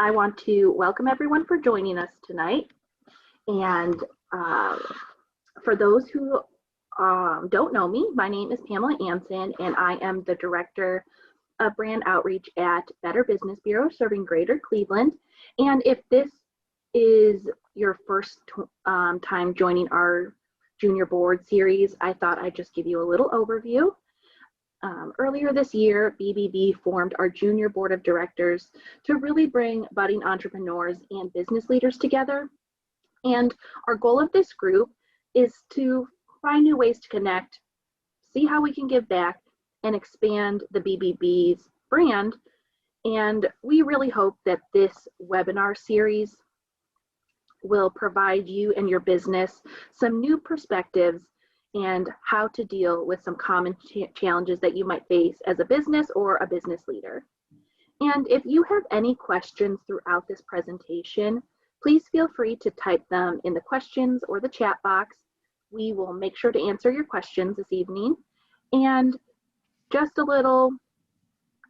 I want to welcome everyone for joining us tonight. And for those who don't know me, my name is Pamela Anson, and I am the Director of Brand Outreach at Better Business Bureau, serving Greater Cleveland. And if this is your first time joining our Junior Board series, I thought I'd just give you a little overview. Earlier this year, BBB formed our Junior Board of Directors to really bring budding entrepreneurs and business leaders together. And our goal of this group is to find new ways to connect, see how we can give back, and expand the BBB's brand. And we really hope that this webinar series will provide you and your business some new perspectives and how to deal with some common challenges that you might face as a business or a business leader. And if you have any questions throughout this presentation, please feel free to type them in the questions or the chat box. We will make sure to answer your questions this evening. And just a little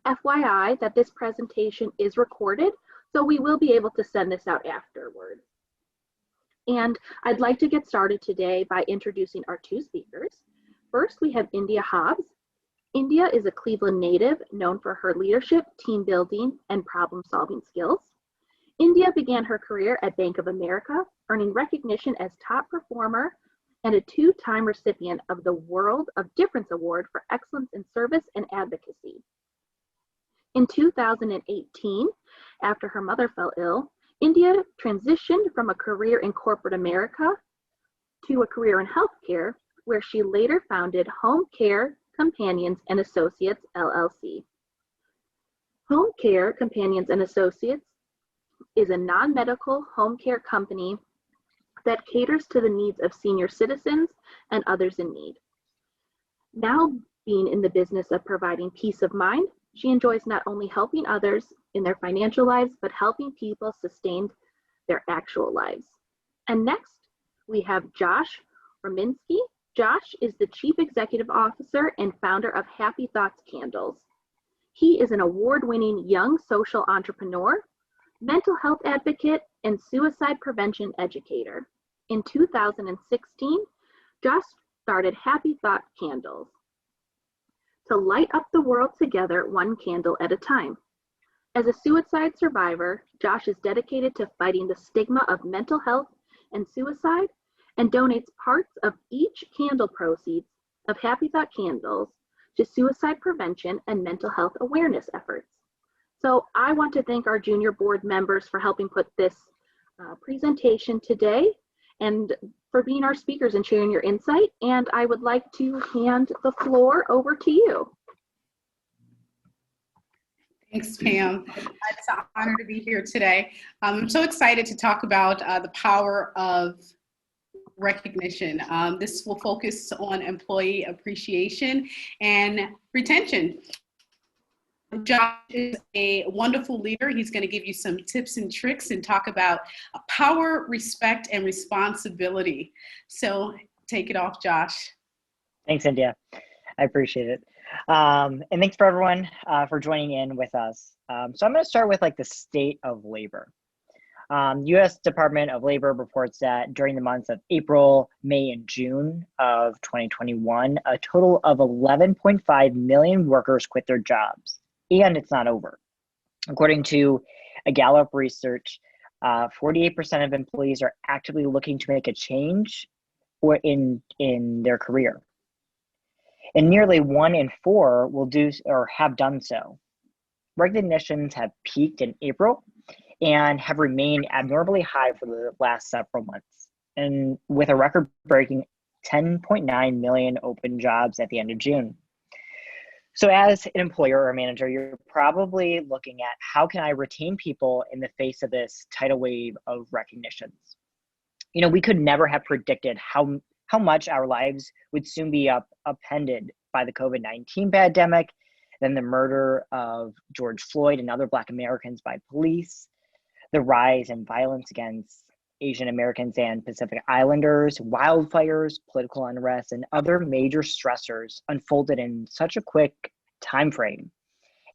FYI that this presentation is recorded, so we will be able to send this out afterward. And I'd like to get started today by introducing our two speakers. First, we have India Hobbs. India is a Cleveland native known for her leadership, team building, and problem-solving skills. India began her career at Bank of America, earning recognition as top performer and a two-time recipient of the World of Difference Award for excellence in service and advocacy. In 2018, after her mother fell ill, India transitioned from a career in corporate America to a career in healthcare, where she later founded Home Care Companions and Associates, LLC. Home Care Companions and Associates is a non-medical home care company that caters to the needs of senior citizens and others in need. Now being in the business of providing peace of mind, she enjoys not only helping others in their financial lives, but helping people sustain their actual lives. And next, we have Josh Rominsky. Josh is the Chief Executive Officer and founder of Happy Thoughts Candles. He is an award-winning young social entrepreneur, mental health advocate, and suicide prevention educator. In 2016, Josh started Happy Thought Candles to light up the world together, one candle at a time. As a suicide survivor, Josh is dedicated to fighting the stigma of mental health and suicide and donates parts of each candle proceeds of Happy Thought Candles to suicide prevention and mental health awareness efforts. So I want to thank our junior board members for helping put this presentation today and for being our speakers and sharing your insight. And I would like to hand the floor over to you. Thanks, Pam. It's an honor to be here today. I'm so excited to talk about the power of recognition. This will focus on employee appreciation and retention. Josh is a wonderful leader. He's going to give you some tips and tricks and talk about power, respect, and responsibility. So take it off, Josh. Thanks, India. I appreciate it. And thanks for everyone for joining in with us. So I'm going to start with the state of labor. U.S. Department of Labor reports that during the months of April, May, and June of 2021, a total of 11.5 million workers quit their jobs. And it's not over. According to a Gallup research, 48% of employees are actively looking to make a change or in their career. And nearly 1 in 4 will do or have done so. Resignations have peaked in April and have remained abnormally high for the last several months, and with a record-breaking 10.9 million open jobs at the end of June. So as an employer or manager, you're probably looking at how can I retain people in the face of this tidal wave of recognitions? You know, we could never have predicted how much our lives would soon be upended by the COVID-19 pandemic, then the murder of George Floyd and other Black Americans by police, the rise in violence against Asian Americans and Pacific Islanders, wildfires, political unrest, and other major stressors unfolded in such a quick time frame,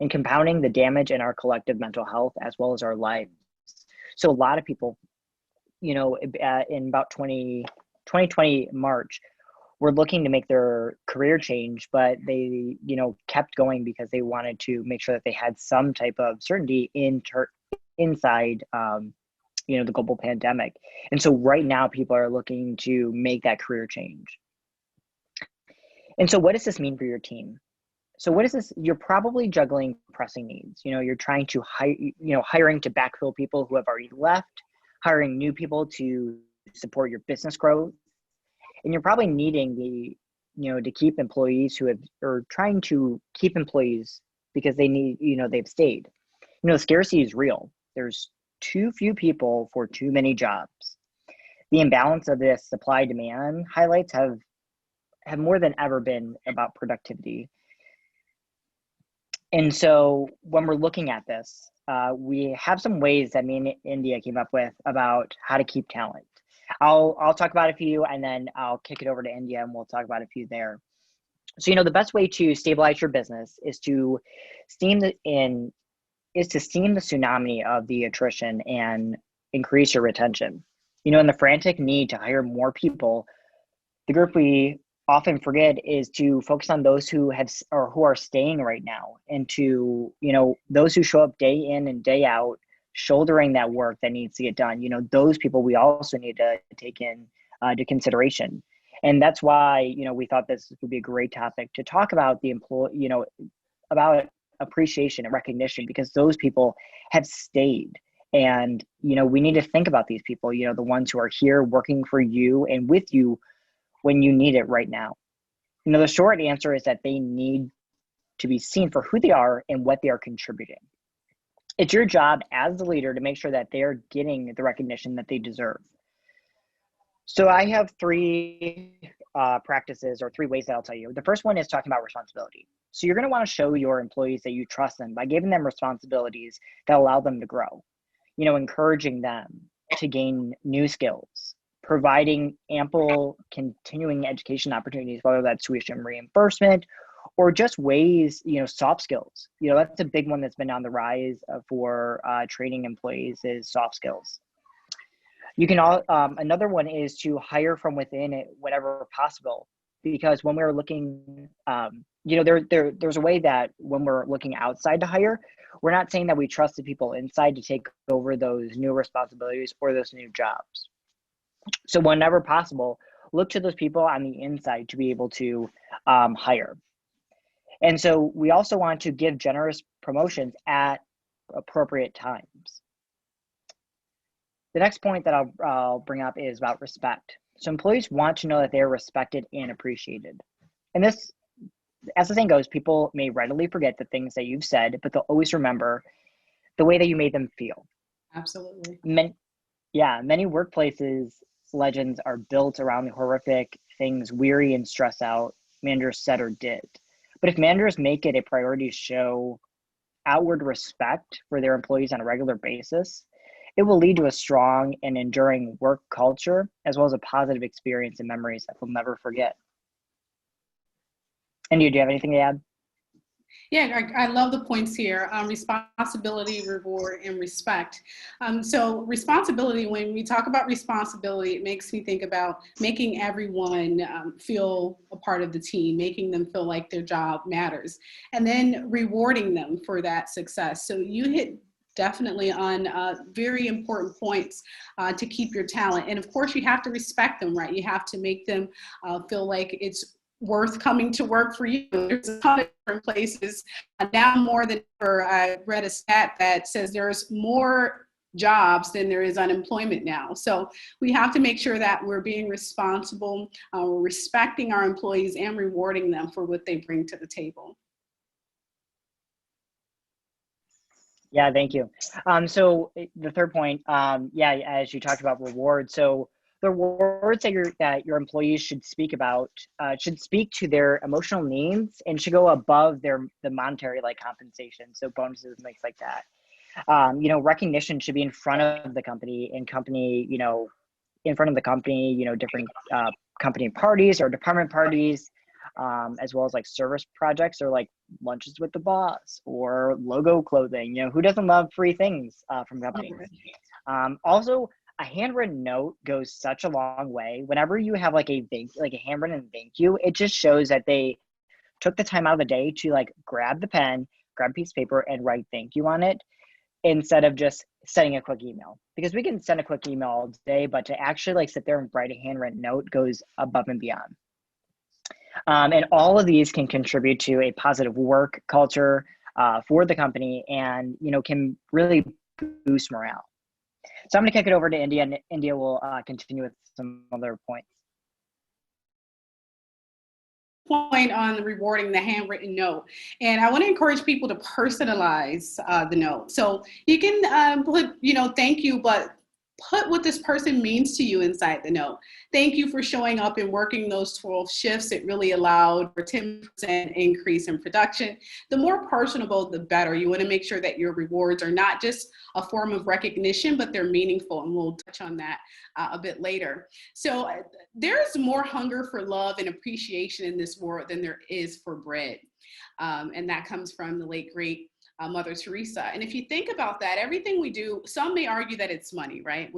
and compounding the damage in our collective mental health as well as our lives. So a lot of people, you know, in about 2020 March, were looking to make their career change, but they, you know, kept going because they wanted to make sure that they had some type of certainty inside, you know, the global pandemic. And so right now people are looking to make that career change. And so what does this mean for your team? So what is this? You're probably juggling pressing needs. You know, you're trying to hire, you know, hiring to backfill people who have already left, hiring new people to support your business growth. And you're probably needing the, you know, to keep employees who have, or trying to keep employees because they need, you know, they've stayed. You know, scarcity is real. There's too few people for too many jobs. The imbalance of this supply demand highlights have more than ever been about productivity. And so when we're looking at this, we have some ways that me and India came up with about how to keep talent. I'll talk about a few, and then I'll kick it over to India and we'll talk about a few there. So, you know, the best way to stabilize your business is to stem the tsunami of the attrition and increase your retention. You know, in the frantic need to hire more people, the group we often forget is to focus on those who have, or who are staying right now, and to, you know, those who show up day in and day out, shouldering that work that needs to get done. You know, those people we also need to take in to consideration. And that's why, you know, we thought this would be a great topic to talk about the employee, you know, about appreciation and recognition, because those people have stayed. And, you know, we need to think about these people, you know, the ones who are here working for you and with you when you need it right now. You know, the short answer is that they need to be seen for who they are and what they are contributing. It's your job as the leader to make sure that they're getting the recognition that they deserve. So I have three practices, or three ways that I'll tell you. The first one is talking about responsibility. So you're going to want to show your employees that you trust them by giving them responsibilities that allow them to grow. You know, encouraging them to gain new skills, providing ample continuing education opportunities, whether that's tuition reimbursement or just ways, you know, soft skills. You know, that's a big one that's been on the rise for training employees, is soft skills. You can another one is to hire from within it whenever possible, because when we're looking, you know, there's a way that when we're looking outside to hire, we're not saying that we trust the people inside to take over those new responsibilities or those new jobs. So whenever possible, look to those people on the inside to be able to hire. And so we also want to give generous promotions at appropriate times. The next point that I'll bring up is about respect. So employees want to know that they are respected and appreciated. And this, as the saying goes, people may readily forget the things that you've said, but they'll always remember the way that you made them feel. Absolutely. Many workplaces legends are built around the horrific things weary and stressed out managers said or did. But if managers make it a priority to show outward respect for their employees on a regular basis, it will lead to a strong and enduring work culture, as well as a positive experience and memories that we'll never forget. And do you have anything to add? Yeah, I love the points here. Responsibility, reward, and respect. So responsibility, when we talk about responsibility, it makes me think about making everyone feel a part of the team, making them feel like their job matters, and then rewarding them for that success. So you hit definitely on very important points to keep your talent. And of course, you have to respect them, right? You have to make them feel like it's worth coming to work for you. There's a ton of different places. Now more than ever, I read a stat that says there's more jobs than there is unemployment now. So we have to make sure that we're being responsible, we're respecting our employees and rewarding them for what they bring to the table. Yeah, thank you. So the third point, yeah, as you talked about rewards. So the rewards that your employees should speak about should speak to their emotional needs and should go above the monetary, like compensation. So bonuses and things like that. You know, recognition should be in front of the company, in front of the company, you know, different company parties or department parties, as well as like service projects or like lunches with the boss or logo clothing. You know, who doesn't love free things from companies? Also, a handwritten note goes such a long way. Whenever you have like a handwritten thank you, it just shows that they took the time out of the day to like grab the pen, grab a piece of paper, and write thank you on it instead of just sending a quick email. Because we can send a quick email all day, but to actually like sit there and write a handwritten note goes above and beyond. And all of these can contribute to a positive work culture for the company, and can really boost morale. So I'm going to kick it over to India, and India will continue with some other points. Point on rewarding the handwritten note, and I want to encourage people to personalize the note. So you can put, thank you, but put what this person means to you inside the note. Thank you for showing up and working those 12 shifts. It really allowed a 10% increase in production. The more personable, the better. You want to make sure that your rewards are not just a form of recognition, but they're meaningful, and we'll touch on that a bit later. So there's more hunger for love and appreciation in this world than there is for bread. And that comes from the late, great Mother Teresa. And if you think about that, everything we do, some may argue that it's money, right?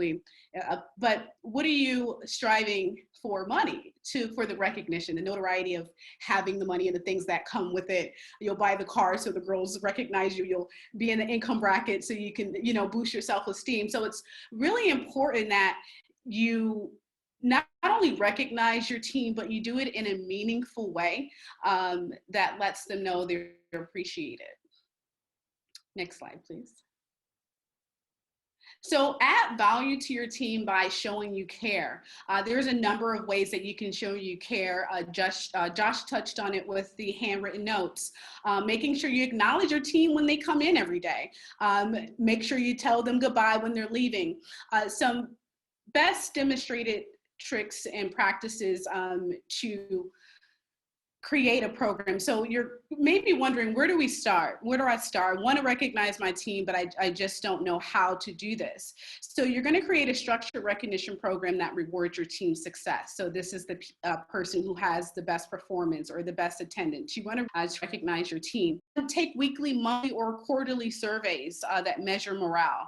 But what are you striving for money for the recognition, the notoriety of having the money and the things that come with it? You'll buy the car so the girls recognize you. You'll be in the income bracket so you can, boost your self-esteem. So it's really important that you not only recognize your team, but you do it in a meaningful way that lets them know they're appreciated. Next slide, please. So add value to your team by showing you care. There's a number of ways that you can show you care. Josh touched on it with the handwritten notes. Making sure you acknowledge your team when they come in every day. Make sure you tell them goodbye when they're leaving. Some best demonstrated tricks and practices to create a program. So you're maybe wondering, where do we start? Where do I start? I want to recognize my team, but I just don't know how to do this. So you're going to create a structured recognition program that rewards your team's success. So this is the person who has the best performance or the best attendance. You want to recognize your team. Take weekly, monthly, or quarterly surveys that measure morale.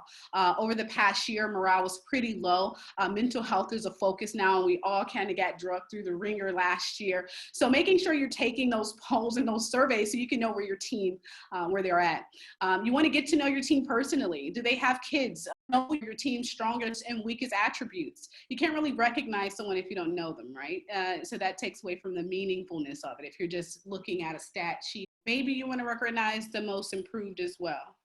Over the past year, morale was pretty low. Mental health is a focus now, and we all kind of got drugged through the ringer last year. So making sure you're taking those polls and those surveys so you can know where your team, where they're at. You want to get to know your team personally. Do they have kids? Know your team's strongest and weakest attributes. You can't really recognize someone if you don't know them, right? So that takes away from the meaningfulness of it. If you're just looking at a stat sheet, maybe you want to recognize the most improved as well.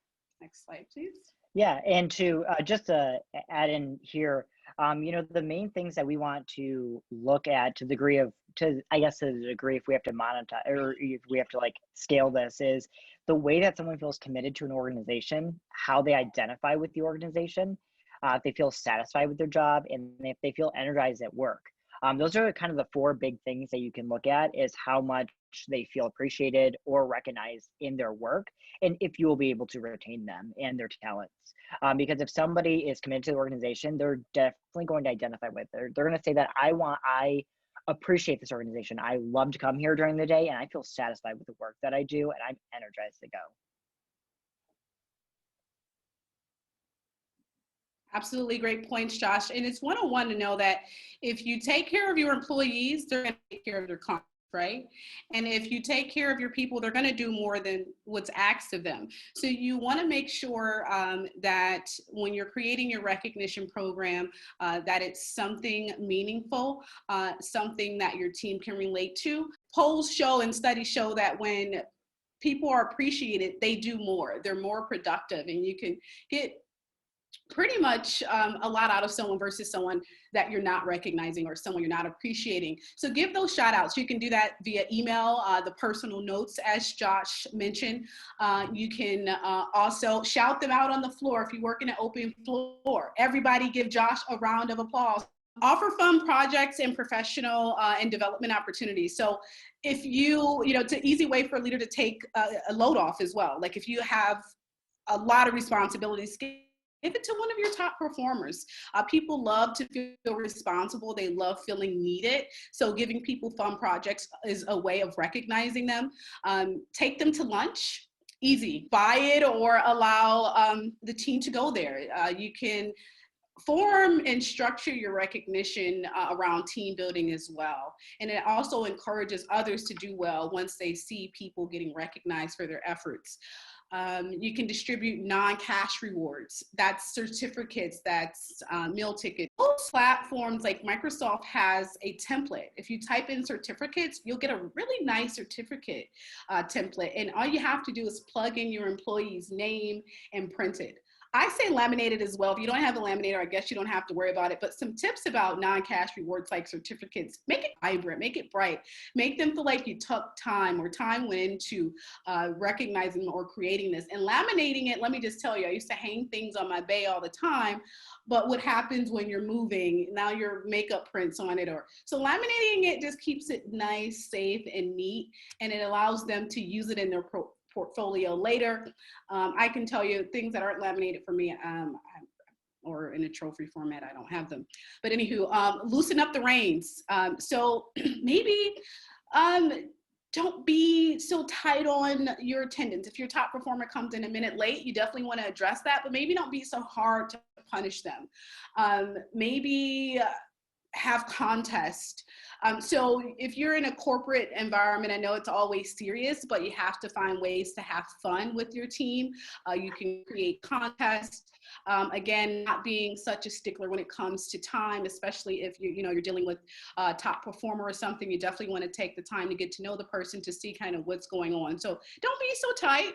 Next slide, please. Yeah, and to just to add in here, the main things that we want to look at to the degree if we have to monetize or if we have to like scale this, is the way that someone feels committed to an organization, how they identify with the organization, if they feel satisfied with their job, and if they feel energized at work. Those are kind of the four big things that you can look at, is how much they feel appreciated or recognized in their work, and if you will be able to retain them and their talents. Because if somebody is committed to the organization, they're definitely going to identify with it. They're going to say that I appreciate this organization. I love to come here during the day, and I feel satisfied with the work that I do, and I'm energized to go. Absolutely great points, Josh. And it's 101 to know that if you take care of your employees, they're going to take care of their clients, right? And if you take care of your people, they're going to do more than what's asked of them. So you want to make sure that when you're creating your recognition program, that it's something meaningful, something that your team can relate to. Polls show and studies show that when people are appreciated, they do more. They're more productive, and you can get pretty much a lot out of someone versus someone that you're not recognizing or someone you're not appreciating. So give those shout outs. You can do that via email, the personal notes, as Josh mentioned. You can also shout them out on the floor if you work in an open floor. Everybody give Josh a round of applause. Offer fun projects and professional and development opportunities. So if it's an easy way for a leader to take a load off as well. Like if you have a lot of responsibilities, give it to one of your top performers. People love to feel responsible. They love feeling needed. So giving people fun projects is a way of recognizing them. Take them to lunch. Easy. Buy it or allow the team to go there. You can form and structure your recognition around team building as well. And it also encourages others to do well once they see people getting recognized for their efforts. You can distribute non-cash rewards. That's certificates, that's meal tickets. Most platforms like Microsoft has a template. If you type in certificates, you'll get a really nice certificate template. And all you have to do is plug in your employee's name and print it. I say laminated as well. If you don't have a laminator, I guess you don't have to worry about it. But some tips about non-cash rewards like certificates: make it vibrant, make it bright, make them feel like you took time or time went into recognizing or creating this. And laminating it, let me just tell you, I used to hang things on my bay all the time. But what happens when you're moving, now your makeup prints on it, or so laminating it just keeps it nice, safe, and neat, and it allows them to use it in their portfolio later. I can tell you things that aren't laminated for me, or in a trophy format, I don't have them. But anywho, loosen up the reins. So maybe don't be so tight on your attendance. If your top performer comes in a minute late, you definitely want to address that, but maybe don't be so hard to punish them. Maybe have contests. So if you're in a corporate environment, I know it's always serious, but you have to find ways to have fun with your team. You can create contests. Again, not being such a stickler when it comes to time, especially if you're dealing with a top performer or something. You definitely want to take the time to get to know the person, to see kind of what's going on. So don't be so tight.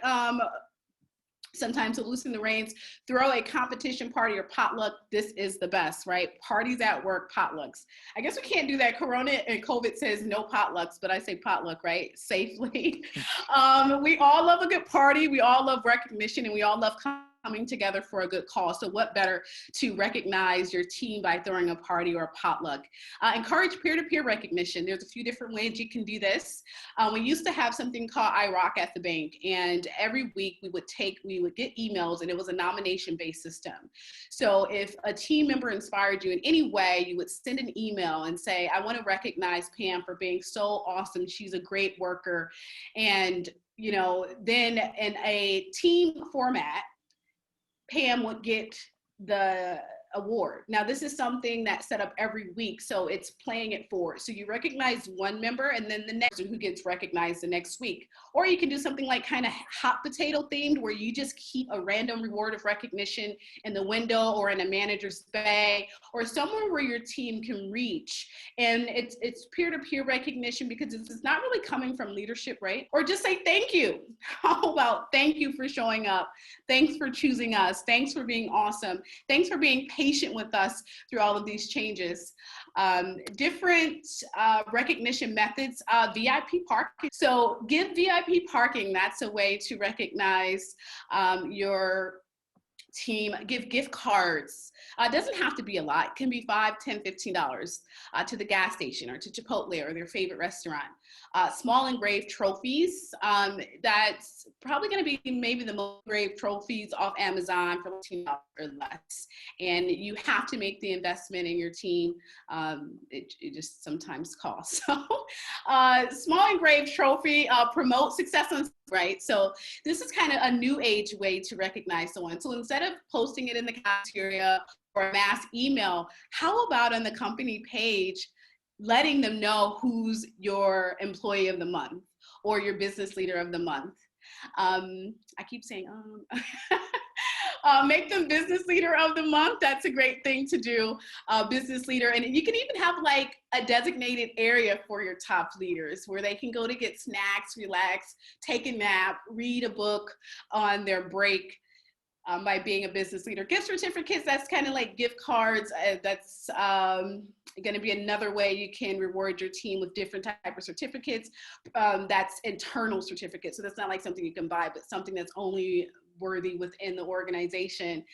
Sometimes to loosen the reins, throw a competition party or potluck. This is the best, right? Parties at work, potlucks. I guess we can't do that. Corona and COVID says no potlucks, but I say potluck, right? Safely. We all love a good party. We all love recognition, and we all love coming together for a good cause. So what better to recognize your team by throwing a party or a potluck? Encourage peer-to-peer recognition. There's a few different ways you can do this. We used to have something called iRock at the bank, and every week we would get emails, and it was a nomination-based system. So if a team member inspired you in any way, you would send an email and say, I want to recognize Pam for being so awesome. She's a great worker. And then in a team format, Pam would get the award. Now, this is something that's set up every week, so it's playing it forward. So you recognize one member, and then the next who gets recognized the next week. Or you can do something like kind of hot potato themed, where you just keep a random reward of recognition in the window or in a manager's bag, or somewhere where your team can reach. And it's peer-to-peer recognition, because it's not really coming from leadership, right? Or just say thank you. How about thank you for showing up? Thanks for choosing us. Thanks for being awesome. Thanks for being patient with us through all of these changes. Different recognition methods, VIP parking. So give VIP parking. That's a way to recognize your team. Give gift cards. It doesn't have to be a lot. It can be $5, $10, $15 to the gas station or to Chipotle or their favorite restaurant. Small engraved trophies. That's probably going to be maybe the most engraved trophies off Amazon for $15 or less. And you have to make the investment in your team. It just sometimes costs. So small engraved trophy, promote success on, right? So this is kind of a new age way to recognize someone. So instead of posting it in the cafeteria or a mass email, how about on the company page, letting them know who's your employee of the month or your business leader of the month? I keep saying, make them business leader of the month. That's a great thing to do, business leader. And you can even have like a designated area for your top leaders where they can go to get snacks, relax, take a nap, read a book on their break. By being a business leader. Gift certificates, that's kind of like gift cards. That's going to be another way you can reward your team with different type of certificates. That's internal certificates. So that's not like something you can buy, but something that's only worthy within the organization.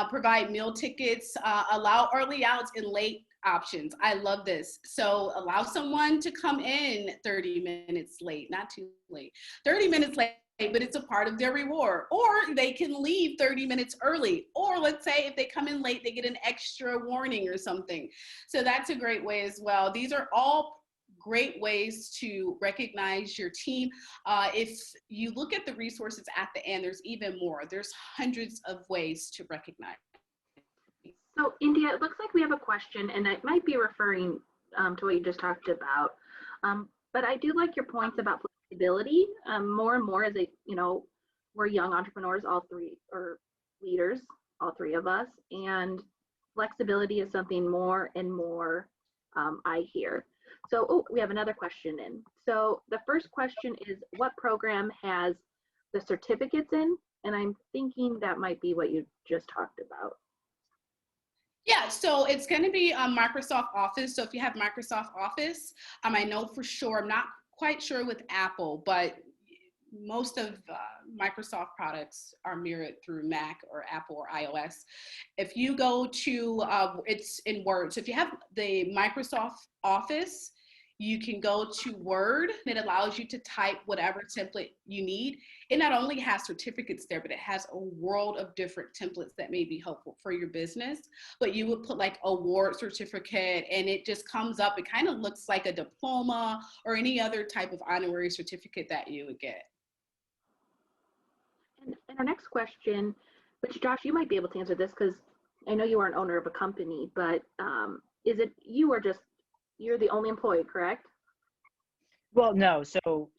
Provide meal tickets, allow early outs and late options. I love this. So allow someone to come in 30 minutes late, not too late, 30 minutes late, but it's a part of their reward. Or they can leave 30 minutes early. Or let's say if they come in late, they get an extra warning or something. So that's a great way as well. These are all great ways to recognize your team. If you look at the resources at the end, there's even more. There's hundreds of ways to recognize. So India, it looks like we have a question, and it might be referring to what you just talked about. But I do like your points about flexibility. More and more as we're young entrepreneurs, all three, or leaders, all three of us, and flexibility is something more and more I hear. So, we have another question in. So the first question is, what program has the certificates in? And I'm thinking that might be what you just talked about. Yeah, so it's going to be Microsoft Office. So if you have Microsoft Office, I know for sure, I'm not quite sure with Apple, but most of Microsoft products are mirrored through Mac or Apple or iOS. If you go to, it's in Word. So if you have the Microsoft Office, you can go to Word. It allows you to type whatever template you need. It not only has certificates there, but it has a world of different templates that may be helpful for your business. But you would put like award certificate, and it just comes up. It kind of looks like a diploma or any other type of honorary certificate that you would get. And our next question, which Josh, you might be able to answer this because I know you are an owner of a company, but is it you or just you're the only employee, correct? Well, no. So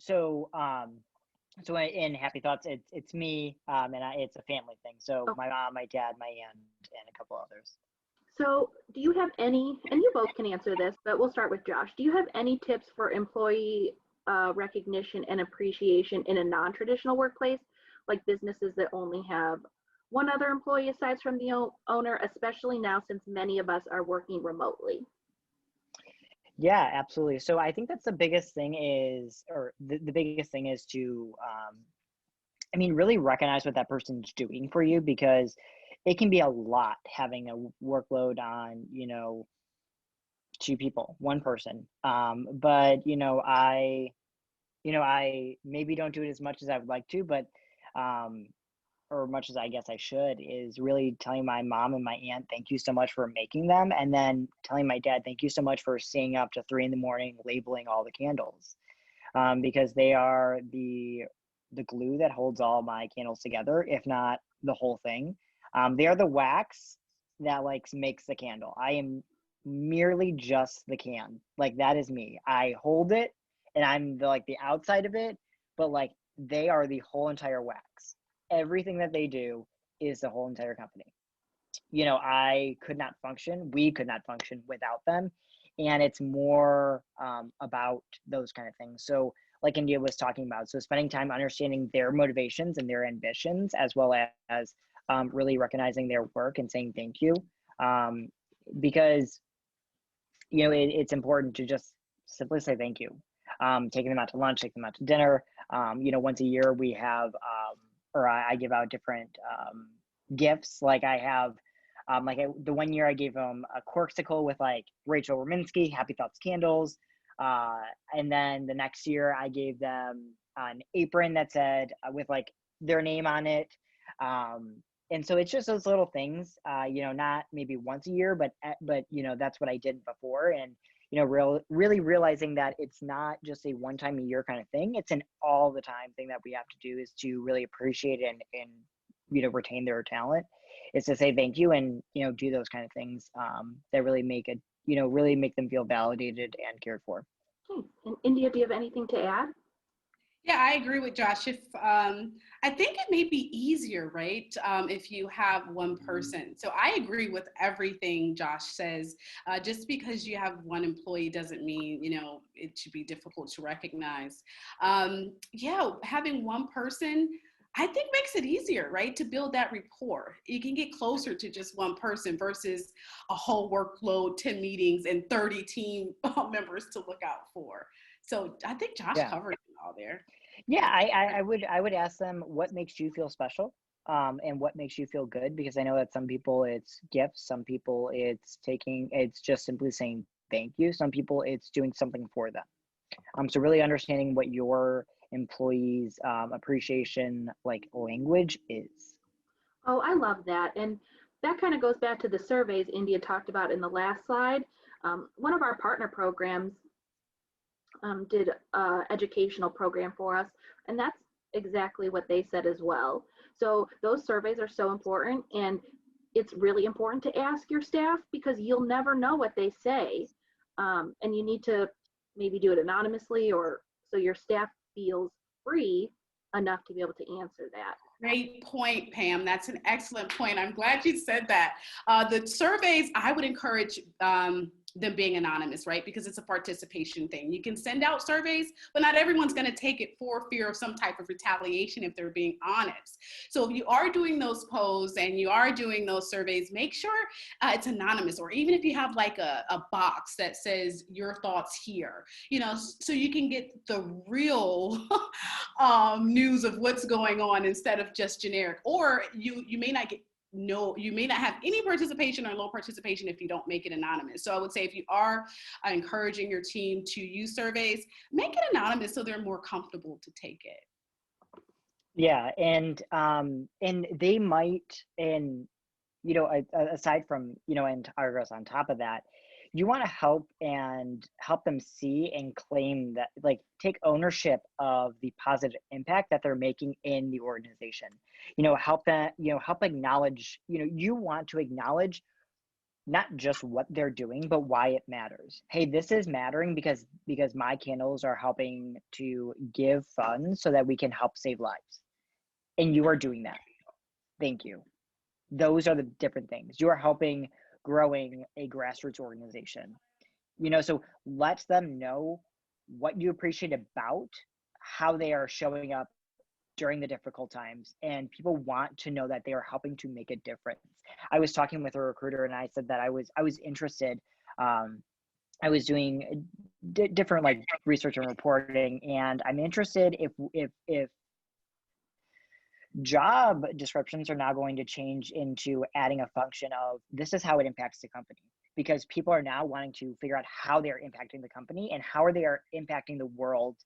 in Happy Thoughts, it's me, and it's a family thing. So Okay. my mom, my dad, my aunt, and a couple others. So do you have any, and you both can answer this, but we'll start with Josh. Do you have any tips for employee recognition and appreciation in a non-traditional workplace, like businesses that only have one other employee aside from the owner, especially now since many of us are working remotely? Yeah, absolutely. So I think that's the biggest thing is, or the biggest thing is to, really recognize what that person's doing for you, because it can be a lot having a workload on, two people, one person. But I maybe don't do it as much as I would like to, but or much as I guess I should, is really telling my mom and my aunt, thank you so much for making them. And then telling my dad, thank you so much for staying up to 3 a.m, labeling all the candles. Because they are the glue that holds all my candles together, if not the whole thing. They are the wax that makes the candle. I am merely just the can. That is me. I hold it and I'm the outside of it, but they are the whole entire wax. Everything that they do is the whole entire company. I could not function. We could not function without them. And it's more about those kind of things. So like India was talking about, so spending time understanding their motivations and their ambitions, as well as really recognizing their work and saying thank you. Because, it's important to just simply say thank you. Taking them out to lunch, taking them out to dinner. Once a year we have, I give out different gifts. I have, the one year I gave them a corksicle with Rachel Rominsky, Happy Thoughts candles. And then the next year I gave them an apron that said with their name on it. And so it's just those little things, not maybe once a year, but that's what I did before. And, really realizing that it's not just a one time a year kind of thing. It's an all the time thing that we have to do, is to really appreciate and retain their talent, is to say thank you and, do those kind of things that really make it, really make them feel validated and cared for. Okay. And India, do you have anything to add? Yeah, I agree with Josh. If I think it may be easier, right, if you have one person. So I agree with everything Josh says. Just because you have one employee doesn't mean it should be difficult to recognize. Having one person, I think, makes it easier, right, to build that rapport. You can get closer to just one person versus a whole workload, 10 meetings, and 30 team members to look out for. So I think Josh covered it all there. Yeah, I would ask them, what makes you feel special, and what makes you feel good, because I know that some people it's gifts, some people it's just simply saying thank you, some people it's doing something for them. So really understanding what your employees' appreciation language is. Oh, I love that. And that kind of goes back to the surveys India talked about in the last slide. One of our partner programs did an educational program for us, and that's exactly what they said as well. So those surveys are so important. And it's really important to ask your staff because you'll never know what they say. And you need to maybe do it anonymously or so your staff feels free enough to be able to answer that. Great point, Pam. That's an excellent point. I'm glad you said that. The surveys, I would encourage them being anonymous, right? Because it's a participation thing. You can send out surveys, but not everyone's going to take it for fear of some type of retaliation if they're being honest. So if you are doing those polls and you are doing those surveys, make sure it's anonymous, or even if you have like a box that says your thoughts here, you know, so you can get the real news of what's going on instead of just generic. Or you may not get you may not have any participation or low participation if you don't make it anonymous. So I would say if you are encouraging your team to use surveys, make it anonymous so they're more comfortable to take it. Yeah, and they might, and you know, aside from, you know, and Argos on top of that, you want to help them see and claim that, like, take ownership of the positive impact that they're making in the organization. You know, help acknowledge, you know, you want to acknowledge not just what they're doing, but why it matters. Hey, this is mattering because my candles are helping to give funds so that we can help save lives. And you are doing that. Thank you. Those are the different things. You are helping growing a grassroots organization. You know, so let them know what you appreciate about how they are showing up during the difficult times, and people want to know that they are helping to make a difference. I was talking with a recruiter and I said that I was interested. I was doing different like research and reporting, and I'm interested if job descriptions are now going to change into adding a function of this is how it impacts the company, because people are now wanting to figure out how they're impacting the company and how they are impacting the world,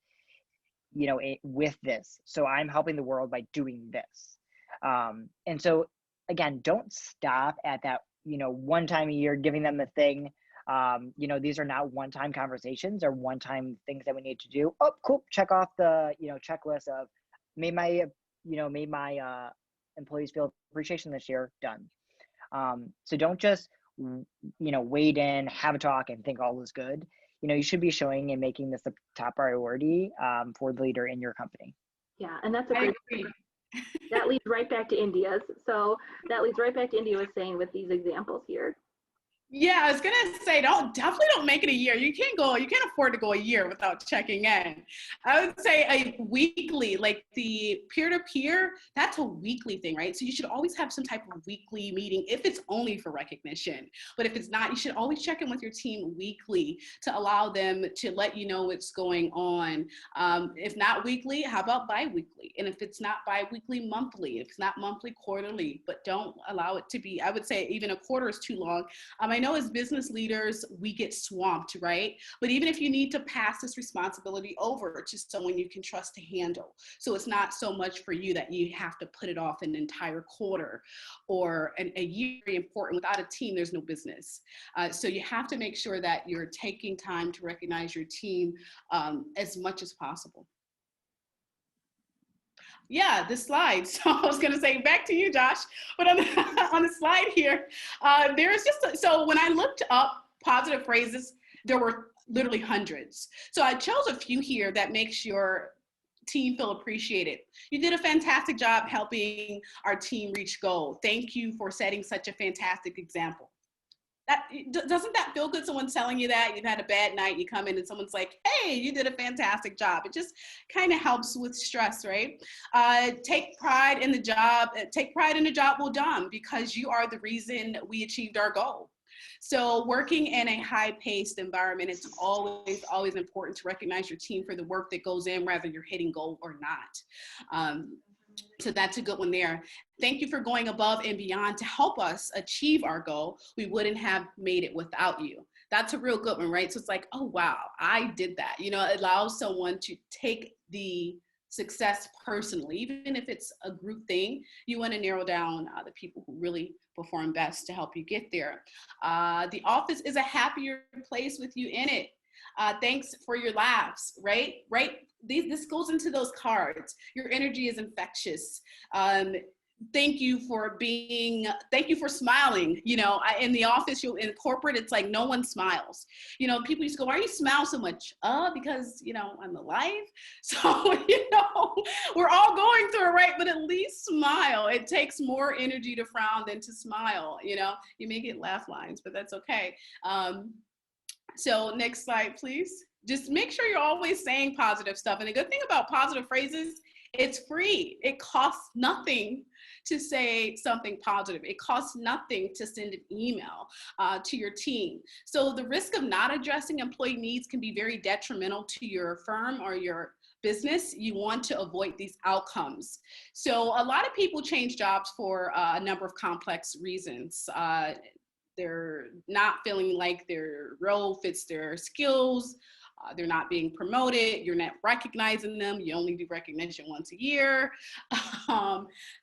you know, with this. So I'm helping the world by doing this. And so again, don't stop at that, you know, one time a year, giving them the thing. You know, these are not one-time conversations or one-time things that we need to do. Oh, cool. Check off the, you know, checklist of made my employees feel appreciation this year, done. So don't just, you know, wade in, have a talk and think all is good. You know, you should be showing and making this a top priority for the leader in your company. Yeah, and that's a great point. That leads right back to India's. So that leads right back to India was saying with these examples here. Yeah, I was gonna say, definitely don't make it a year. You can't afford to go a year without checking in. I would say a weekly, like the peer-to-peer, that's a weekly thing, right? So you should always have some type of weekly meeting if it's only for recognition. But if it's not, you should always check in with your team weekly to allow them to let you know what's going on. If not weekly, how about bi-weekly? And if it's not bi-weekly, monthly. If it's not monthly, quarterly, but don't allow it to be, I would say even a quarter is too long. I know as business leaders, we get swamped, right? But even if you need to pass this responsibility over to someone you can trust to handle, so it's not so much for you that you have to put it off an entire quarter or a year. Very important. Without a team, there's no business. So you have to make sure that you're taking time to recognize your team as much as possible. Yeah, the slide. So I was going to say back to you, Josh, but on the slide here, there's just, so when I looked up positive phrases, there were literally hundreds. So I chose a few here that makes your team feel appreciated. You did a fantastic job helping our team reach goal. Thank you for setting such a fantastic example. Doesn't that feel good? Someone telling you that you've had a bad night, you come in and someone's like, hey, you did a fantastic job. It just kind of helps with stress, right? Take pride in the job. Take pride in the job well done, because you are the reason we achieved our goal. So working in a high-paced environment, it's always important to recognize your team for the work that goes in, whether you're hitting goal or not. So that's a good one there. Thank you for going above and beyond to help us achieve our goal. We wouldn't have made it without you. That's a real good one, right? So it's like, oh, wow, I did that. You know, it allows someone to take the success personally, even if it's a group thing. You want to narrow down the people who really perform best to help you get there. The office is a happier place with you in it. Thanks for your laughs, right? This goes into those cards. Your energy is infectious. thank you for smiling. You know, in the office, in corporate, it's like no one smiles. You know, people used to go, why do you smile so much? Because, you know, I'm alive. So, you know, we're all going through it, right? But at least smile. It takes more energy to frown than to smile. You know, you may get laugh lines, but that's okay. So next slide, please. Just make sure you're always saying positive stuff. And the good thing about positive phrases, it's free. It costs nothing to say something positive. It costs nothing to send an email to your team. So the risk of not addressing employee needs can be very detrimental to your firm or your business. You want to avoid these outcomes. So a lot of people change jobs for a number of complex reasons. They're not feeling like their role fits their skills. They're not being promoted. You're not recognizing them. You only do recognition once a year.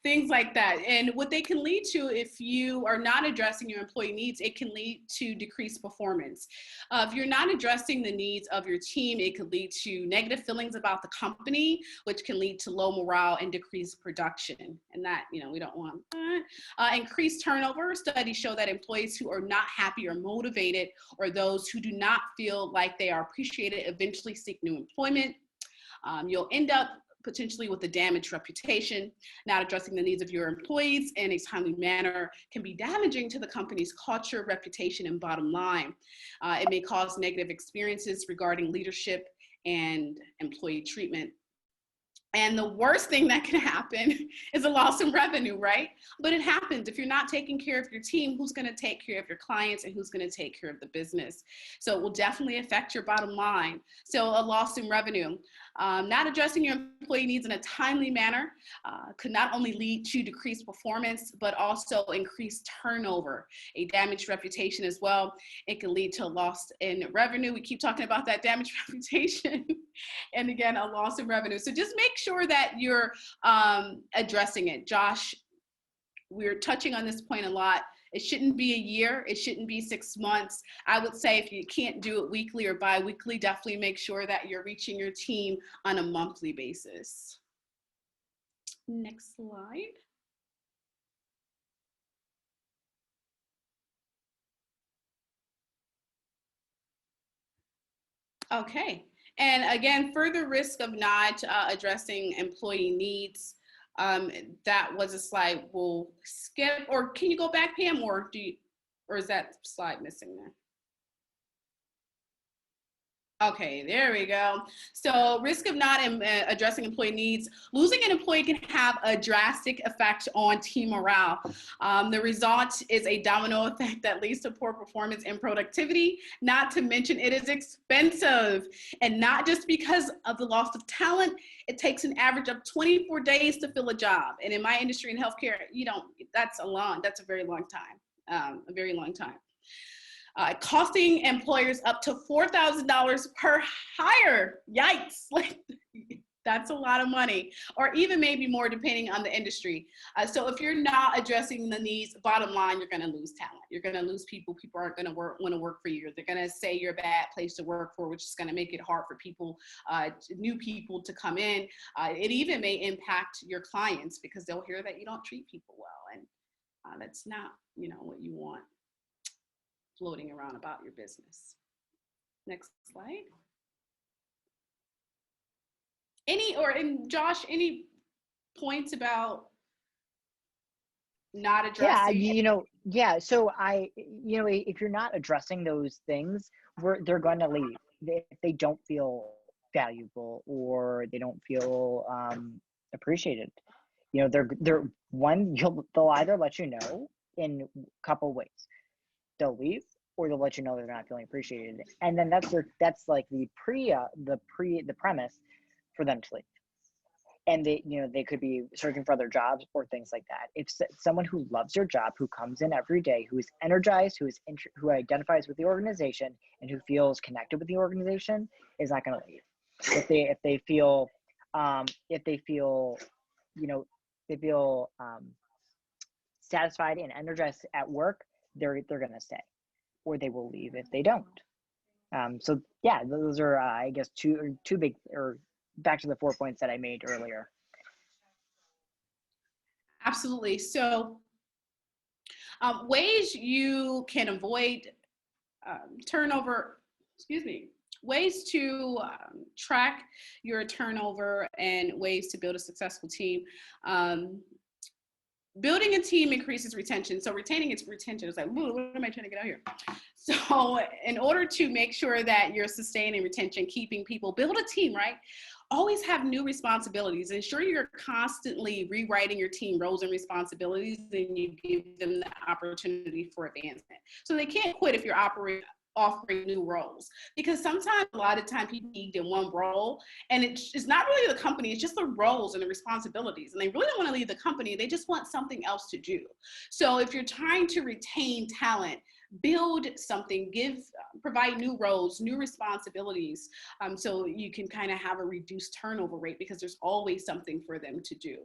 Things like that. And what they can lead to, if you are not addressing your employee needs, it can lead to decreased performance. If you're not addressing the needs of your team, it could lead to negative feelings about the company, which can lead to low morale and decreased production. And that, you know, we don't want that. Increased turnover. Studies show that employees who are not happy or motivated, or those who do not feel like they are appreciated, eventually seek new employment. You'll end up potentially with a damaged reputation. Not addressing the needs of your employees in a timely manner can be damaging to the company's culture, reputation, and bottom line. It may cause negative experiences regarding leadership and employee treatment. And the worst thing that can happen is a loss in revenue, right? But it happens. If you're not taking care of your team, who's going to take care of your clients and who's going to take care of the business? So it will definitely affect your bottom line. So a loss in revenue. Not addressing your employee needs in a timely manner could not only lead to decreased performance, but also increased turnover, a damaged reputation as well. It can lead to a loss in revenue. We keep talking about that damaged reputation. And again, a loss in revenue. So just make sure that you're addressing it. Josh, we're touching on this point a lot. It shouldn't be a year. It shouldn't be 6 months. I would say if you can't do it weekly or bi-weekly, definitely make sure that you're reaching your team on a monthly basis. Next slide. Okay. And again, further risk of not addressing employee needs. That was a slide we'll skip, or can you go back, Pam, or is that slide missing there? Okay, there we go. So risk of not addressing employee needs. Losing an employee can have a drastic effect on team morale. The result is a domino effect that leads to poor performance and productivity, not to mention it is expensive. And not just because of the loss of talent, it takes an average of 24 days to fill a job. And in my industry in healthcare, that's a very long time, a very long time. Costing employers up to $4,000 per hire. Yikes, like that's a lot of money, or even maybe more depending on the industry. So if you're not addressing the needs, bottom line, you're gonna lose talent. You're gonna lose people. People aren't gonna want to work for you. They're gonna say you're a bad place to work for, which is gonna make it hard for people, new people to come in. It even may impact your clients because they'll hear that you don't treat people well, and that's not, what you want floating around about your business. Next slide. Josh, any points about not addressing? So if you're not addressing those things, they're going to leave. If they don't feel valuable or they don't feel appreciated, they'll either let you know in a couple ways. They'll leave, or they'll let you know they're not feeling appreciated, and then that's like the premise for them to leave. And they could be searching for other jobs or things like that. If someone who loves their job, who comes in every day, who is energized, who identifies with the organization, and who feels connected with the organization, is not going to leave. If they feel satisfied and energized at work, they're going to stay, or they will leave if they don't. So yeah, those are I guess two big, or back to the 4 points that I made earlier. Absolutely. So ways you can avoid turnover, excuse me, ways to track your turnover and ways to build a successful team. Building a team increases retention. So retaining its retention is like, what am I trying to get out here? So in order to make sure that you're sustaining retention, keeping people, build a team, right? Always have new responsibilities. Ensure you're constantly rewriting your team roles and responsibilities, and you give them the opportunity for advancement. So they can't quit if you're offering new roles, because sometimes a lot of time people need in one role, and it's not really the company, it's just the roles and the responsibilities, and they really don't want to leave the company, they just want something else to do. So if you're trying to retain talent, build something, provide new roles, new responsibilities, so you can kind of have a reduced turnover rate, because there's always something for them to do.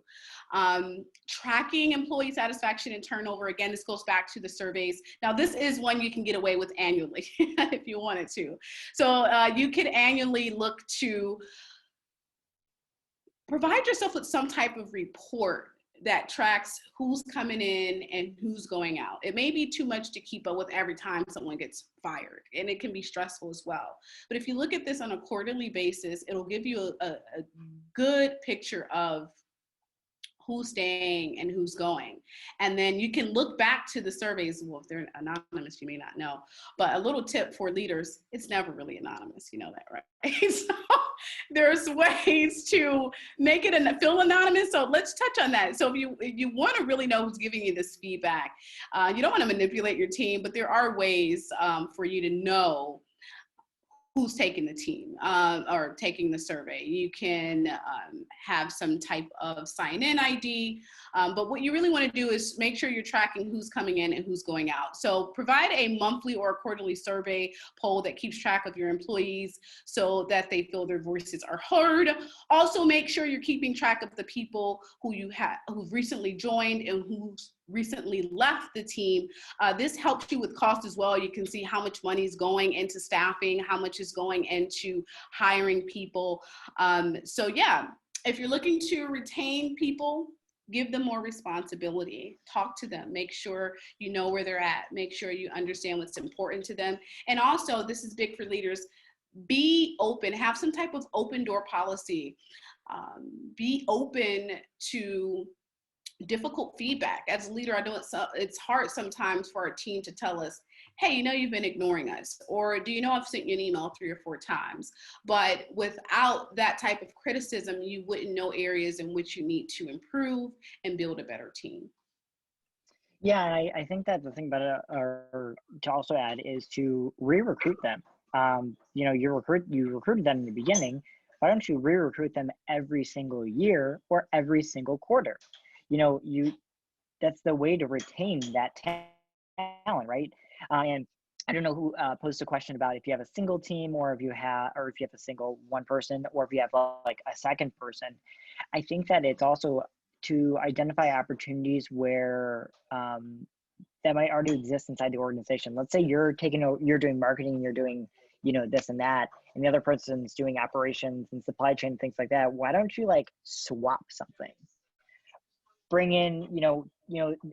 Tracking employee satisfaction and turnover, again, this goes back to the surveys. Now this is one you can get away with annually if you wanted to. So you could annually look to provide yourself with some type of report that tracks who's coming in and who's going out. It may be too much to keep up with every time someone gets fired, and it can be stressful as well. But if you look at this on a quarterly basis, it'll give you a good picture of who's staying and who's going. And then you can look back to the surveys. Well, if they're anonymous, you may not know, but a little tip for leaders, it's never really anonymous. You know that, right? So there's ways to make it feel anonymous. So let's touch on that. So if you want to really know who's giving you this feedback, you don't want to manipulate your team, but there are ways for you to know who's taking the team or taking the survey. You can have some type of sign-in ID, but what you really want to do is make sure you're tracking who's coming in and who's going out. So provide a monthly or quarterly survey poll that keeps track of your employees so that they feel their voices are heard. Also, make sure you're keeping track of the people who've recently joined and who's recently left the team. This helps you with cost as well. You can see how much money is going into staffing, how much is going into hiring people. So yeah, if you're looking to retain people, give them more responsibility, talk to them, make sure you know where they're at, make sure you understand what's important to them. And also, this is big for leaders, be open, have some type of open door policy. Be open to difficult feedback. As a leader, I know it's hard sometimes for our team to tell us, hey, you've been ignoring us, or do you know I've sent you an email 3 or 4 times? But without that type of criticism, you wouldn't know areas in which you need to improve and build a better team. Yeah, I think that the thing about it, or to also add, is to re-recruit them. You recruited them in the beginning. Why don't you re-recruit them every single year or every single quarter? That's the way to retain that talent, right? And I don't know who posed a question about if you have a single team, or if you have a single one person, or if you have like a second person. I think that it's also to identify opportunities where that might already exist inside the organization. Let's say you're doing marketing, you're doing this and that, and the other person's doing operations and supply chain, things like that. Why don't you like swap something? Bring in,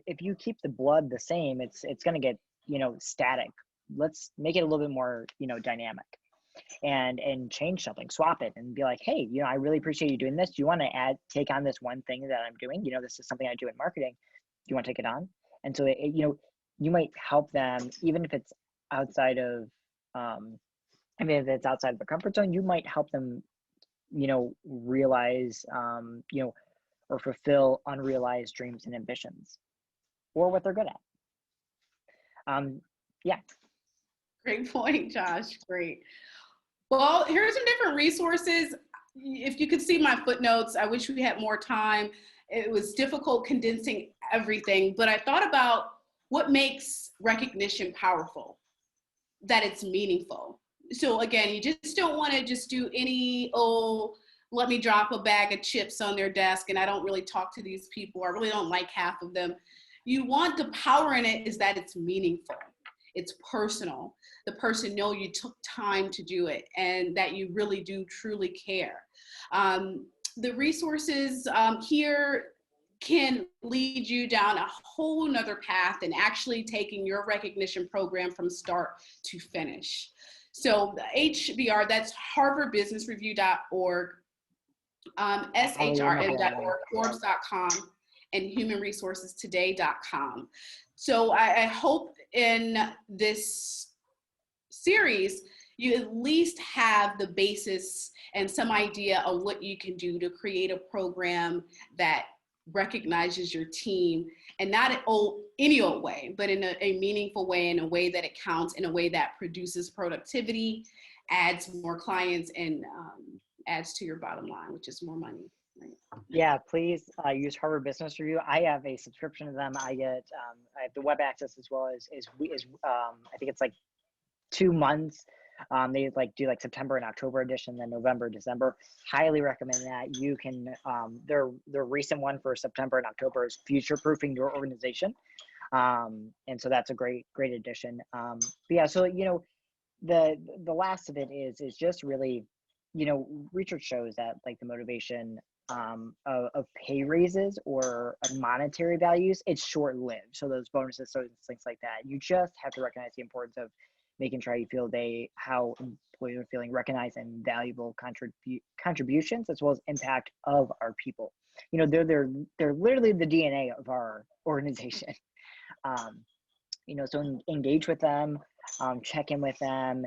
if you keep the blood the same, it's going to get, static. Let's make it a little bit more, dynamic and change something, swap it and be like, hey, I really appreciate you doing this. Do you want to take on this one thing that I'm doing? This is something I do in marketing. Do you want to take it on? And so, you might help them, even if it's outside of, if it's outside of the comfort zone, you might help them, realize, or fulfill unrealized dreams and ambitions, or what they're good at. Yeah. Great point, Josh. Great. Well, here's some different resources. If you could see my footnotes, I wish we had more time. It was difficult condensing everything, but I thought about what makes recognition powerful, that it's meaningful. So again, you just don't want to just do any, let me drop a bag of chips on their desk and I don't really talk to these people. I really don't like half of them. You want the power in it is that it's meaningful. It's personal. The person know you took time to do it and that you really do truly care. The resources here, can lead you down a whole nother path and actually taking your recognition program from start to finish. So the HBR, that's harvardbusinessreview.org, shrm.org, Forbes.com, and humanresourcestoday.com. So I hope in this series, you at least have the basis and some idea of what you can do to create a program that recognizes your team, and not in any old way, but in a meaningful way, in a way that it counts, in a way that produces productivity, adds more clients, and adds to your bottom line, which is more money. Right? Yeah, please use Harvard Business Review. I have a subscription to them. I get I have the web access as well as I think it's like 2 months. They like do like September and October edition, then November, December. Highly recommend that. You can their recent one for September and October is future proofing your organization, and so that's a great addition. But yeah, so the last of it is just really, research shows that like the motivation of pay raises or monetary values, it's short lived. So those bonuses, so things like that, you just have to recognize the importance of making sure you feel how employees are feeling recognized and valuable contributions, as well as impact of our people. They're literally the DNA of our organization. So engage with them, check in with them,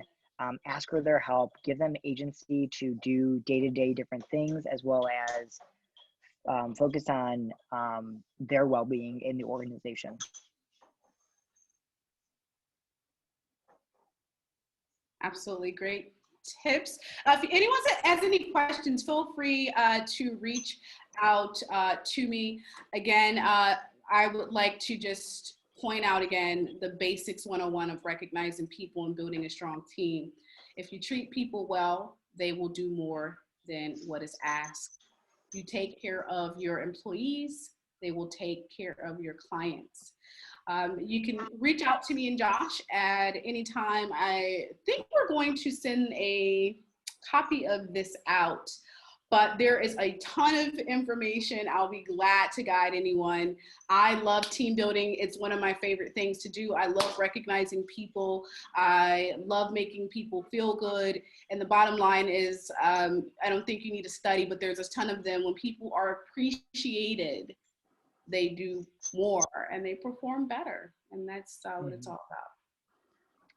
ask for their help, give them agency to do day-to-day different things, as well as focus on their well-being in the organization. Absolutely great tips. If anyone has any questions, feel free to reach out to me. Again, I would like to just point out again the basics 101 of recognizing people and building a strong team. If you treat people well, they will do more than what is asked. You take care of your employees, they will take care of your clients. You can reach out to me and Josh at any time. I think we're going to send a copy of this out, but there is a ton of information. I'll be glad to guide anyone. I love team building. It's one of my favorite things to do. I love recognizing people. I love making people feel good. And the bottom line is, I don't think you need to study, but there's a ton of them. When people are appreciated, they do more and they perform better. And that's what it's all about.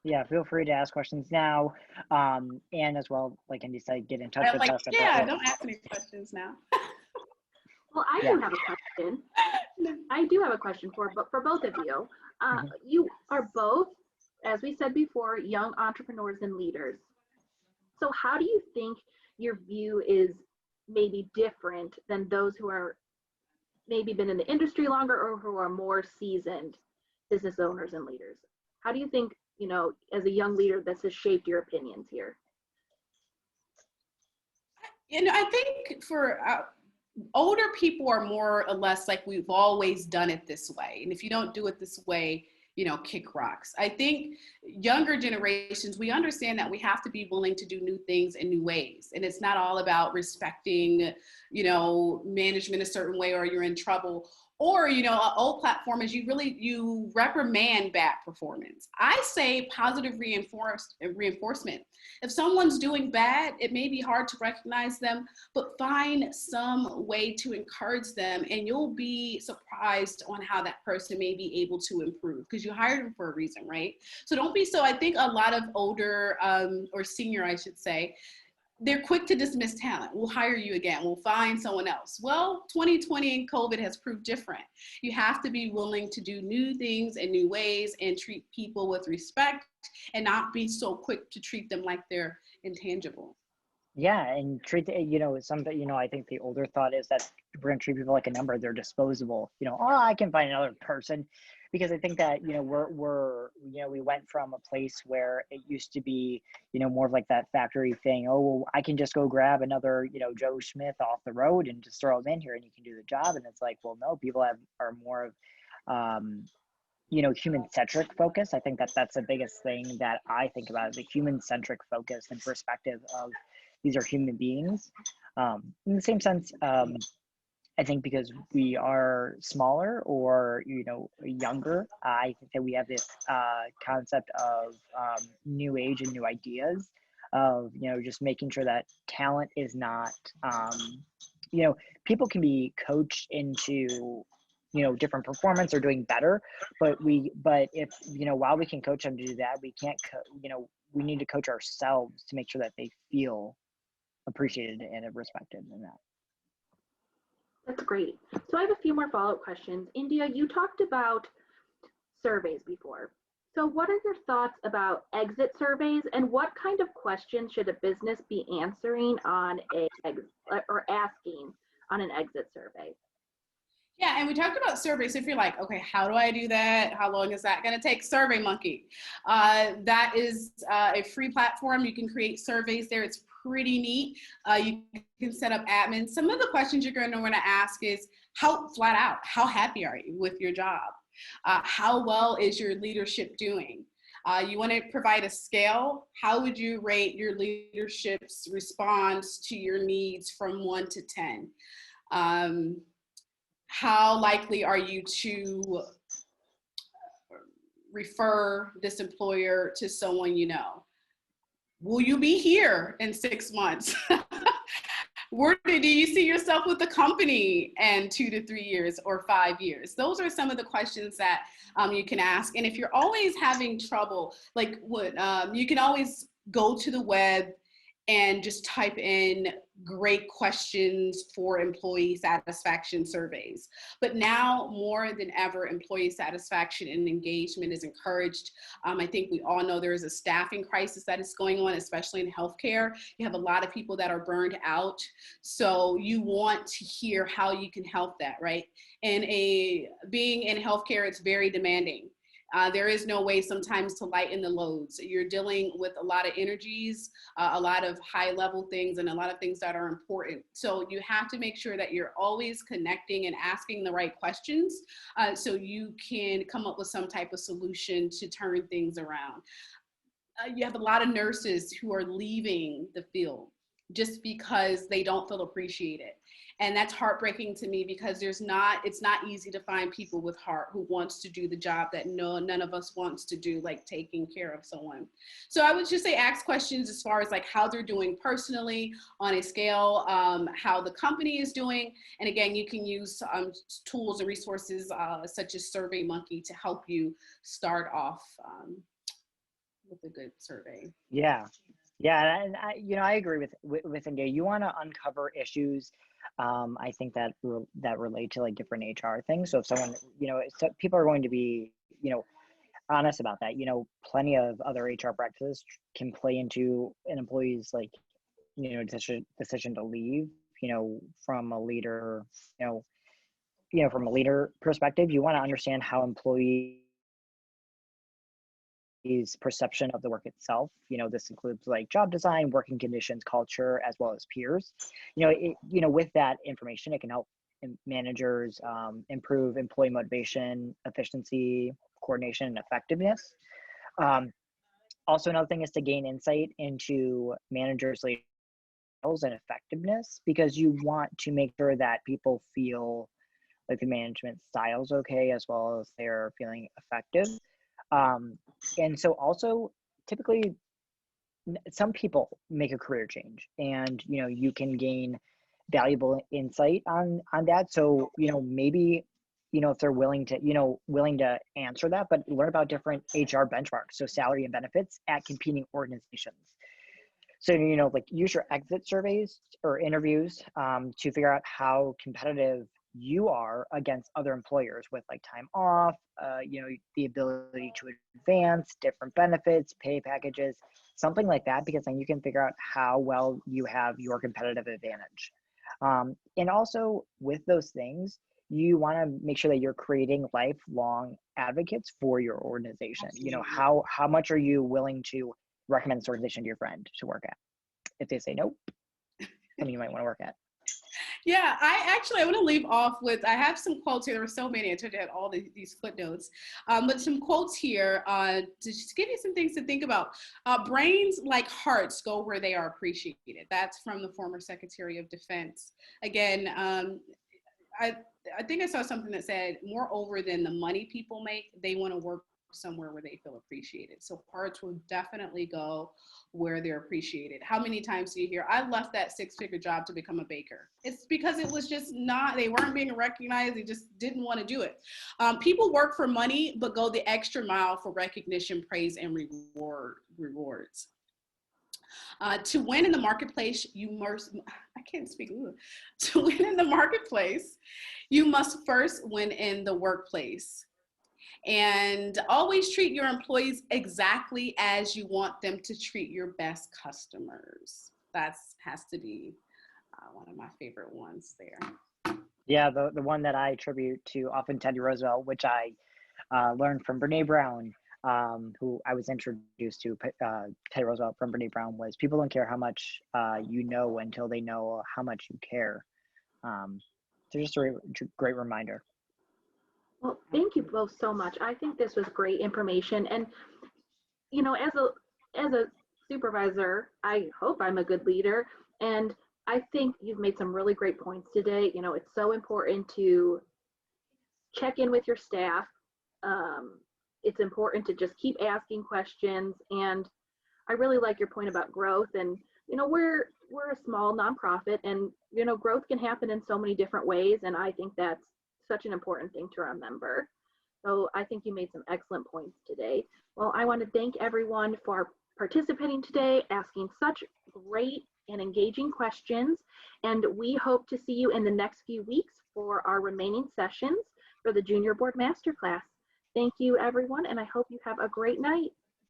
Yeah, feel free to ask questions now. And as well, like Indy said, get in touch with us. Yeah, don't ask any questions now. Well, I do have a question. I do have a question for both of you. You are both, as we said before, young entrepreneurs and leaders. So how do you think your view is maybe different than those who are maybe been in the industry longer or who are more seasoned business owners and leaders? How do you think, as a young leader, this has shaped your opinions here? I think for older people are more or less like, we've always done it this way. And if you don't do it this way, kick rocks. I think younger generations, we understand that we have to be willing to do new things in new ways. And it's not all about respecting, management a certain way or you're in trouble. Or, an old platform is you reprimand bad performance. I say positive reinforcement. If someone's doing bad, it may be hard to recognize them, but find some way to encourage them and you'll be surprised on how that person may be able to improve because you hired them for a reason, right? So I think a lot of older or senior, I should say, they're quick to dismiss talent. We'll hire you again. We'll find someone else. Well, 2020 and COVID has proved different. You have to be willing to do new things in new ways and treat people with respect and not be so quick to treat them like they're intangible. Yeah, and treat I think the older thought is that we're gonna treat people like a number. They're disposable. I can find another person, because I think that we went from a place where it used to be more of like that factory thing. Oh, well, I can just go grab another Joe Smith off the road and just throw him in here and he can do the job. And it's like, well, no, people are more of human-centric focus. I think that's the biggest thing that I think about, the human-centric focus and perspective of these are human beings. In the same sense, I think because we are smaller or, younger, I think that we have this concept of new age and new ideas of, just making sure that talent is not, people can be coached into, different performance or doing better, but if, while we can coach them to do that, we can't, we need to coach ourselves to make sure that they feel appreciated and respected in that. That's great. So I have a few more follow-up questions. India, you talked about surveys before. So what are your thoughts about exit surveys, and what kind of questions should a business be answering on asking on an exit survey? Yeah, and we talked about surveys. If you're like, okay, how do I do that? How long is that going to take? SurveyMonkey. That is a free platform. You can create surveys there. It's pretty neat. You can set up admins. Some of the questions you're going to want to ask is how happy are you with your job? How well is your leadership doing? You want to provide a scale. How would you rate your leadership's response to your needs from 1 to 10? How likely are you to refer this employer to someone you know? Will you be here in 6 months? Do you see yourself with the company in 2 to 3 years or 5 years? Those are some of the questions that you can ask. And if you're always having trouble, you can always go to the web and just type in great questions for employee satisfaction surveys. But now more than ever, employee satisfaction and engagement is encouraged. I think we all know there is a staffing crisis that is going on, especially in healthcare. You have a lot of people that are burned out. So you want to hear how you can help that, right? And being in healthcare, it's very demanding. There is no way sometimes to lighten the loads. You're dealing with a lot of energies, a lot of high level things, and a lot of things that are important. So you have to make sure that you're always connecting and asking the right questions so you can come up with some type of solution to turn things around. You have a lot of nurses who are leaving the field just because they don't feel appreciated. And that's heartbreaking to me because it's not easy to find people with heart who wants to do the job that none of us wants to do, like taking care of someone. So I would just say ask questions as far as like how they're doing personally on a scale, how the company is doing. And again, you can use tools and resources such as SurveyMonkey to help you start off with a good survey. Yeah. Yeah, and I agree with India. You want to uncover issues, I think that relate to like different HR things. So if someone, people are going to be, honest about that. Plenty of other HR practices can play into an employee's decision to leave. From a leader, from a leader perspective, you want to understand how employees perception of the work itself. This includes like job design, working conditions, culture, as well as peers. With that information, it can help managers improve employee motivation, efficiency, coordination, and effectiveness. Also, another thing is to gain insight into managers' skills and effectiveness, because you want to make sure that people feel like the management style is okay, as well as they're feeling effective. And so also typically some people make a career change, and you can gain valuable insight on that. So maybe if they're willing to answer that, but learn about different HR benchmarks, so salary and benefits at competing organizations. So like use your exit surveys or interviews to figure out how competitive you are against other employers with like time off, the ability to advance, different benefits, pay packages, something like that, because then you can figure out how well you have your competitive advantage. And also with those things, you want to make sure that you're creating lifelong advocates for your organization. How much are you willing to recommend this organization to your friend to work at? If they say nope, then you might want to work at. Yeah, I want to leave off with, I have some quotes here. There were so many, I took out all these footnotes, but some quotes here to just give you some things to think about. Brains like hearts go where they are appreciated. That's from the former Secretary of Defense. Again, I think I saw something that said, moreover than the money people make, they want to work somewhere where they feel appreciated. So hearts will definitely go where they're appreciated. How many times do you hear, I left that 6-figure job to become a baker? It's because it was just not, they weren't being recognized. They just didn't want to do it. People work for money, but go the extra mile for recognition, praise, and rewards. To win in the marketplace, you must, I can't speak, to win in the marketplace, you must first win in the workplace. And always treat your employees exactly as you want them to treat your best customers. That has to be one of my favorite ones there. Yeah, the one that I attribute to often Teddy Roosevelt, which I learned from Brene Brown, who I was introduced to Teddy Roosevelt from Brene Brown, was people don't care how much you know until they know how much you care. So just a great reminder. Well, thank you both so much. I think this was great information. And, you know, as a supervisor, I hope I'm a good leader. And I think you've made some really great points today. You know, it's so important to check in with your staff. It's important to just keep asking questions. And I really like your point about growth. And, you know, we're a small nonprofit, and, you know, growth can happen in so many different ways. And I think that's such an important thing to remember. So I think you made some excellent points today. Well, I want to thank everyone for participating today, asking such great and engaging questions. And we hope to see you in the next few weeks for our remaining sessions for the Junior Board Masterclass. Thank you, everyone, and I hope you have a great night.